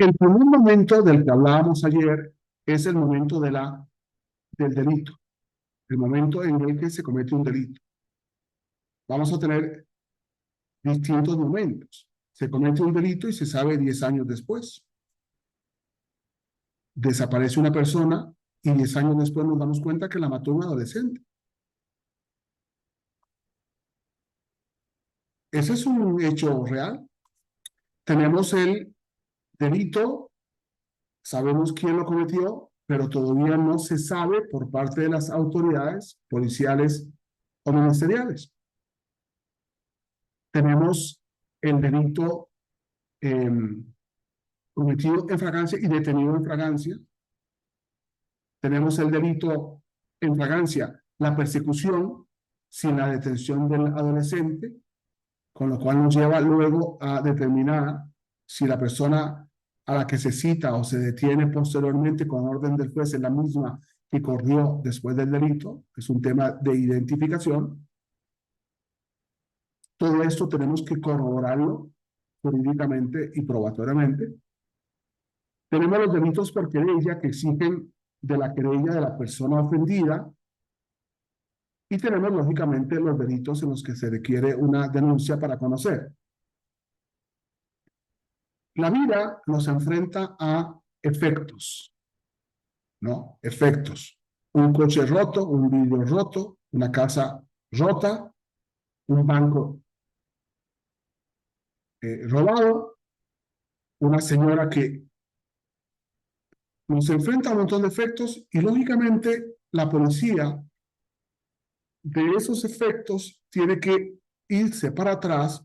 El primer momento del que hablábamos ayer es el momento del delito, el momento en el que se comete un delito. Vamos a tener distintos momentos. Se comete un delito y se sabe 10 años después. Desaparece una persona y 10 años después nos damos cuenta que la mató un adolescente. Ese es un hecho real. Tenemos el delito, sabemos quién lo cometió, pero todavía no se sabe por parte de las autoridades policiales o ministeriales. Tenemos el delito eh, cometido en fragancia y detenido en fragancia. Tenemos el delito en fragancia, la persecución sin la detención del adolescente, con lo cual nos lleva luego a determinar si la persona a la que se cita o se detiene posteriormente con orden del juez es la misma que corrió después del delito. Es un tema de identificación. Todo esto tenemos que corroborarlo jurídicamente y probatoriamente. Tenemos los delitos por querella que exigen de la querella de la persona ofendida y tenemos lógicamente los delitos en los que se requiere una denuncia para conocer. La vida nos enfrenta a efectos, ¿no? Efectos. Un coche roto, un vidrio roto, una casa rota, un banco robado, una señora que nos enfrenta a un montón de efectos y lógicamente la policía de esos efectos tiene que irse para atrás,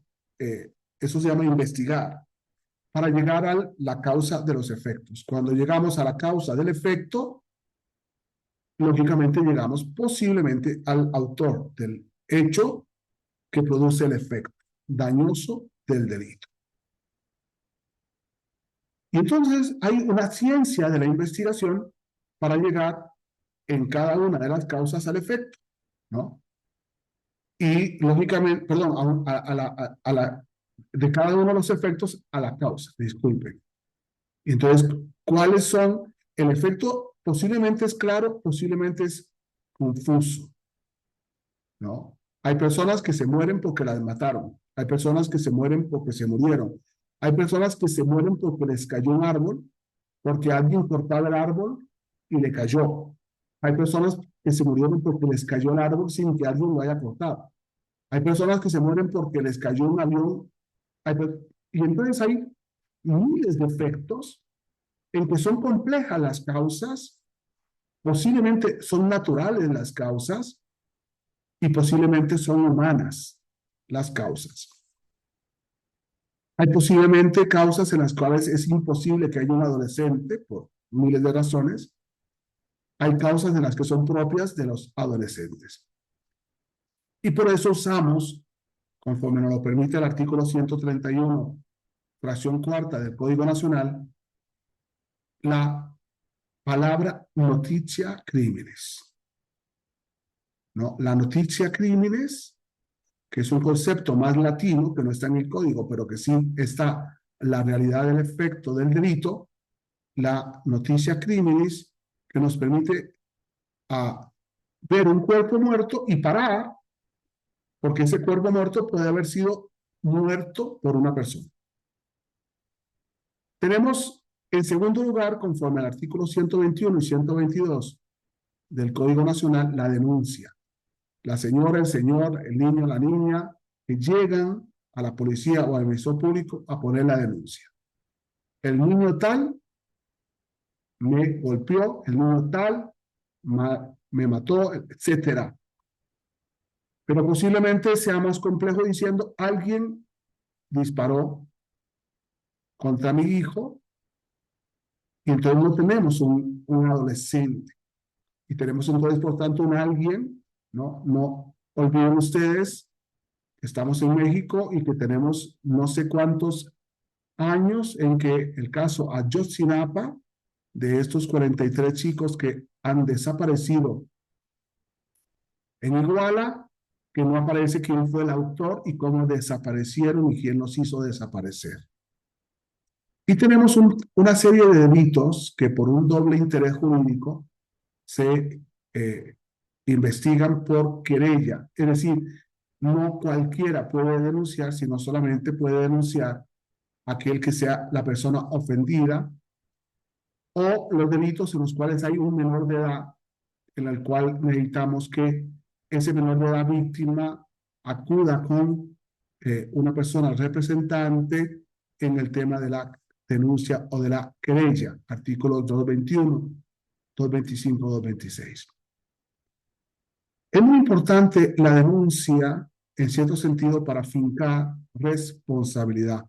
eso se llama investigar, para llegar a la causa de los efectos. Cuando llegamos a la causa del efecto, lógicamente llegamos posiblemente al autor del hecho que produce el efecto dañoso del delito. Y entonces hay una ciencia de la investigación para llegar en cada una de las causas al efecto, ¿no? Y lógicamente, perdón, de cada uno de los efectos a la causa, disculpen. Entonces, ¿cuáles son? El efecto posiblemente es claro, posiblemente es confuso, ¿no? Hay personas que se mueren porque las mataron, hay personas que se mueren porque se murieron, hay personas que se mueren porque les cayó un árbol, porque alguien cortaba el árbol y le cayó. Hay personas que se murieron porque les cayó el árbol sin que alguien lo haya cortado. Hay personas que se mueren porque les cayó un avión. Y entonces hay miles de efectos en que son complejas las causas, posiblemente son naturales las causas y posiblemente son humanas las causas. Hay posiblemente causas en las cuales es imposible que haya un adolescente por miles de razones. Hay causas en las que son propias de los adolescentes. Y por eso usamos, conforme nos lo permite el artículo 131, fracción cuarta del Código Nacional, la palabra noticia crímenes, ¿no? La noticia crímenes, que es un concepto más latino, que no está en el código, pero que sí está la realidad del efecto del delito, la noticia criminis, que nos permite ver un cuerpo muerto y parar, porque ese cuerpo muerto puede haber sido muerto por una persona. Tenemos, en segundo lugar, conforme al artículo 121 y 122 del Código Nacional, la denuncia. La señora, el señor, el niño, la niña, que llegan a la policía o al Ministerio Público a poner la denuncia. El niño tal me golpeó, el niño tal me mató, etcétera. Pero posiblemente sea más complejo diciendo alguien disparó contra mi hijo y entonces no tenemos un adolescente y tenemos entonces por tanto un alguien, no olviden ustedes que estamos en México y que tenemos no sé cuántos años en que el caso Ayotzinapa, de estos 43 chicos que han desaparecido en Iguala, que no aparece quién fue el autor y cómo desaparecieron y quién los hizo desaparecer. Y tenemos una serie de delitos que por un doble interés jurídico se investigan por querella. Es decir, no cualquiera puede denunciar, sino solamente puede denunciar aquel que sea la persona ofendida o los delitos en los cuales hay un menor de edad, en el cual necesitamos que ese menor de edad víctima acuda con una persona representante en el tema de la denuncia o de la querella, artículos 221, 225, 226. Es muy importante la denuncia, en cierto sentido, para fincar responsabilidad.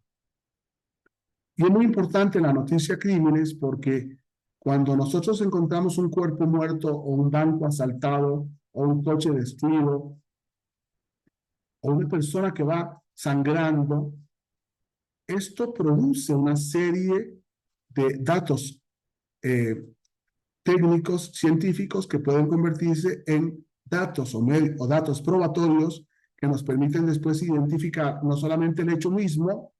Y es muy importante la noticia crímenes porque cuando nosotros encontramos un cuerpo muerto o un banco asaltado o un coche destruido o una persona que va sangrando, esto produce una serie de datos eh, técnicos, científicos que pueden convertirse en datos o datos probatorios que nos permiten después identificar no solamente el hecho mismo.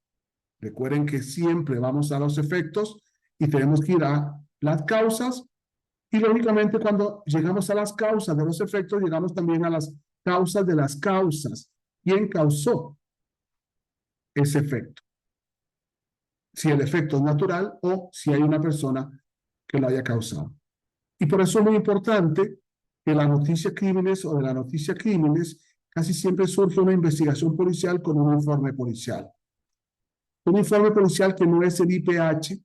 Recuerden que siempre vamos a los efectos y tenemos que ir a las causas y lógicamente cuando llegamos a las causas de los efectos, llegamos también a las causas de las causas. ¿Quién causó ese efecto? Si el efecto es natural o si hay una persona que lo haya causado. Y por eso es muy importante que la noticia crímenes o de la noticia crímenes casi siempre surge una investigación policial con un informe policial. Un informe policial que no es el IPH,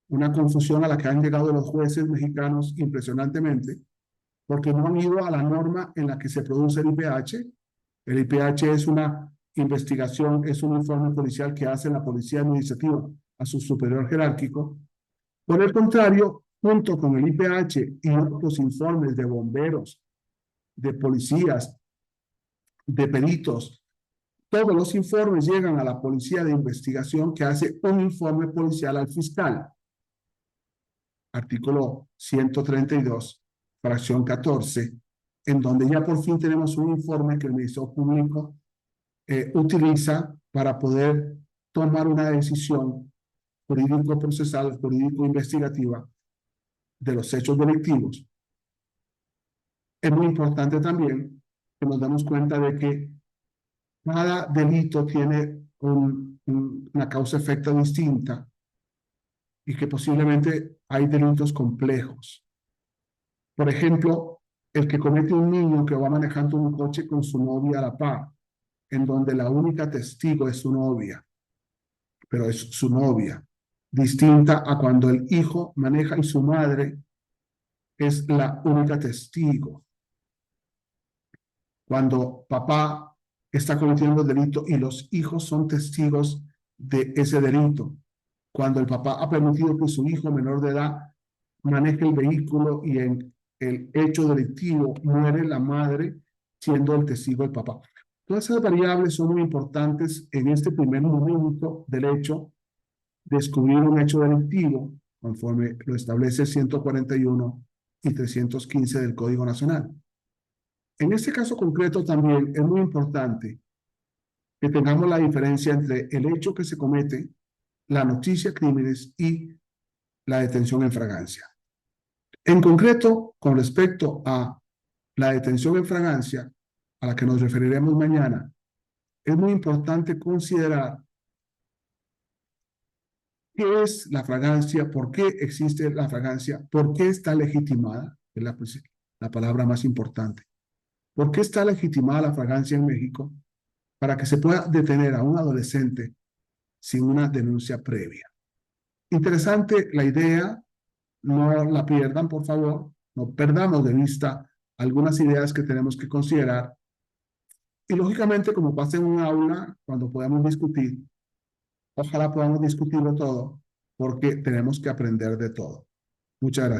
una confusión a la que han llegado los jueces mexicanos impresionantemente, porque no han ido a la norma en la que se produce el IPH. El IPH es una investigación, es un informe policial que hace la policía administrativa a su superior jerárquico. Por el contrario, junto con el IPH y otros informes de bomberos, de policías, de peritos, todos los informes llegan a la policía de investigación que hace un informe policial al fiscal. Artículo 132, fracción 14, en donde ya por fin tenemos un informe que el Ministerio Público utiliza para poder tomar una decisión jurídico-procesal, jurídico-investigativa de los hechos delictivos. Es muy importante también que nos damos cuenta de que cada delito tiene una causa-efecto distinta y que posiblemente hay delitos complejos. Por ejemplo, el que comete un niño que va manejando un coche con su novia a la par, en donde la única testigo es su novia, pero es su novia, distinta a cuando el hijo maneja y su madre es la única testigo. Cuando papá está cometiendo el delito y los hijos son testigos de ese delito. Cuando el papá ha permitido que su hijo menor de edad maneje el vehículo y en el hecho delictivo muere la madre siendo el testigo del papá. Todas esas variables son muy importantes en este primer momento del hecho, descubrir un hecho delictivo, conforme lo establece 141 y 315 del Código Nacional. En este caso concreto también es muy importante que tengamos la diferencia entre el hecho que se comete, la noticia crímenes y la detención en fragancia. En concreto, con respecto a la detención en fragancia, a la que nos referiremos mañana, es muy importante considerar qué es la fragancia, por qué existe la fragancia, por qué está legitimada, es la palabra más importante. ¿Por qué está legitimada la fragancia en México? Para que se pueda detener a un adolescente sin una denuncia previa. Interesante la idea, no la pierdan, por favor, no perdamos de vista algunas ideas que tenemos que considerar. Y lógicamente, como pasa en un aula, cuando podamos discutir, ojalá podamos discutirlo todo, porque tenemos que aprender de todo. Muchas gracias.